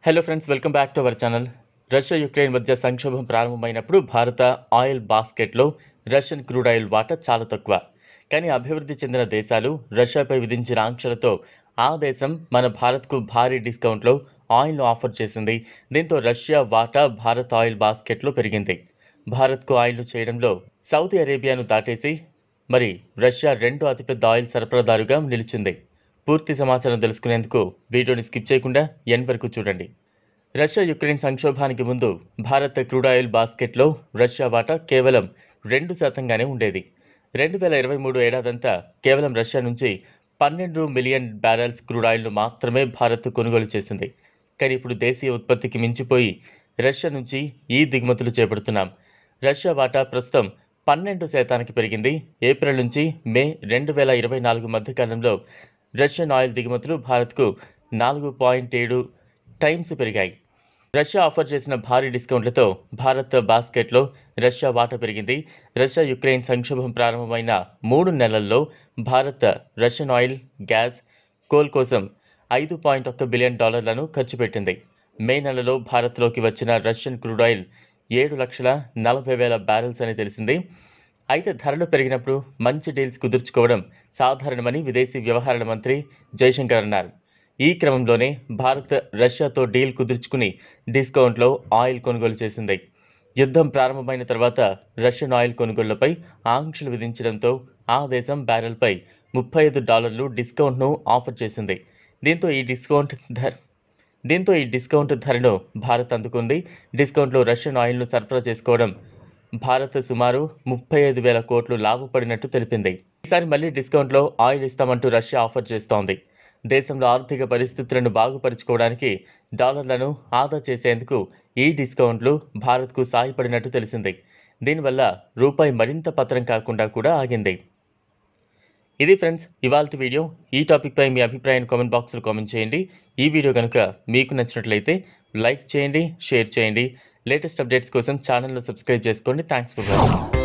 Hello friends, welcome back to our channel. Russia Ukraine మధ్య సంక్షోభం ప్రారంభమైనప్పుడు భారత ఆయిల్ బాస్కెట్లో రష్యన్ క్రూడ్ ఆయిల్ వాటా చాలా తక్కువ. కానీ అభివృద్ధి చెందిన దేశాలు రష్యాపై విధించిన ఆంక్షలతో ఆ దేశం మన భారత్కు భారీ డిస్కౌంట్లో ఆయిల్ను ఆఫర్ చేసింది. దీంతో రష్యా వాటా భారత్ ఆయిల్ బాస్కెట్లో పెరిగింది. భారత్కు ఆయిల్ను చేయడంలో సౌదీ అరేబియాను దాటేసి మరి రష్యా రెండో అతిపెద్ద ఆయిల్ సరఫరాదారుగా నిలిచింది. పూర్తి సమాచారం తెలుసుకునేందుకు వీడియోని స్కిప్ చేయకుండా ఎండ్ వరకు చూడండి. రష్యా యుక్రెయిన్ సంక్షోభానికి ముందు భారత్ క్రూడ్ ఆయిల్ బాస్కెట్లో రష్యా వాటా కేవలం 2%గానే ఉండేది. 2023 ఏడాదంతా కేవలం రష్యా నుంచి 12 మిలియన్ బ్యారెల్స్ క్రూడ్ ఆయిల్ను మాత్రమే భారత్ కొనుగోలు చేసింది. కానీ ఇప్పుడు దేశీయ ఉత్పత్తికి మించిపోయి రష్యా నుంచి ఈ దిగుమతులు చేపడుతున్నాం. రష్యా వాటా ప్రస్తుతం 12% పెరిగింది. ఏప్రిల్ నుంచి మే 2024 మధ్యకాలంలో రష్యన్ ఆయిల్ దిగుమతులు భారత్కు 4.7 టైమ్స్ పెరిగాయి. రష్యా ఆఫర్ చేసిన భారీ డిస్కౌంట్లతో భారత్ బాస్కెట్లో రష్యా వాటా పెరిగింది. రష్యా యుక్రెయిన్ సంక్షోభం ప్రారంభమైన 3 నెలల్లో Bharat Russian oil, gas, coal కోసం $5.1 బిలియన్ ఖర్చు పెట్టింది. మే నెలలో భారత్లోకి వచ్చిన రష్యన్ క్రూడ్ ఆయిల్ 7,40,000 బ్యారెల్స్ అని తెలిసింది. అయితే ధరలు పెరిగినప్పుడు మంచి డీల్స్ కుదుర్చుకోవడం సాధారణమని విదేశీ వ్యవహారాల మంత్రి జైశంకర్ అన్నారు. ఈ క్రమంలోనే భారత్ రష్యాతో డీల్ కుదుర్చుకుని డిస్కౌంట్లో ఆయిల్ కొనుగోలు చేసింది. యుద్ధం ప్రారంభమైన తర్వాత రష్యన్ ఆయిల్ కొనుగోళ్లపై ఆంక్షలు విధించడంతో ఆ దేశం బ్యారెల్పై $35 డిస్కౌంట్ను ఆఫర్ చేసింది. దీంతో ఈ డిస్కౌంట్ ధరను భారత్ అందుకుంది. డిస్కౌంట్లో రష్యన్ ఆయిల్ను సరఫరా చేసుకోవడం భారత్ సుమారు 35,000 కోట్లు లాభపడినట్టు తెలిపింది. ఈసారి మళ్లీ డిస్కౌంట్లో ఆయిల్ ఇస్తామంటూ రష్యా ఆఫర్ చేస్తోంది. దేశంలో ఆర్థిక పరిస్థితులను బాగుపరుచుకోవడానికి డాలర్లను ఆదా చేసేందుకు ఈ డిస్కౌంట్లు భారత్కు సాయపడినట్టు తెలిసింది. దీనివల్ల రూపాయి మరింత పతనం కాకుండా కూడా ఆగింది. ఇది ఫ్రెండ్స్ ఇవాల్టి వీడియో. ఈ టాపిక్పై మీ అభిప్రాయాన్ని కామెంట్ బాక్స్లో కామెంట్ చేయండి. ఈ వీడియో కనుక మీకు నచ్చినట్లయితే లైక్ చేయండి, షేర్ చేయండి. లేటెస్ట్ అప్డేట్స్ కోసం ఛానల్ను సబ్స్క్రైబ్ చేసుకోండి. Thanks for watching.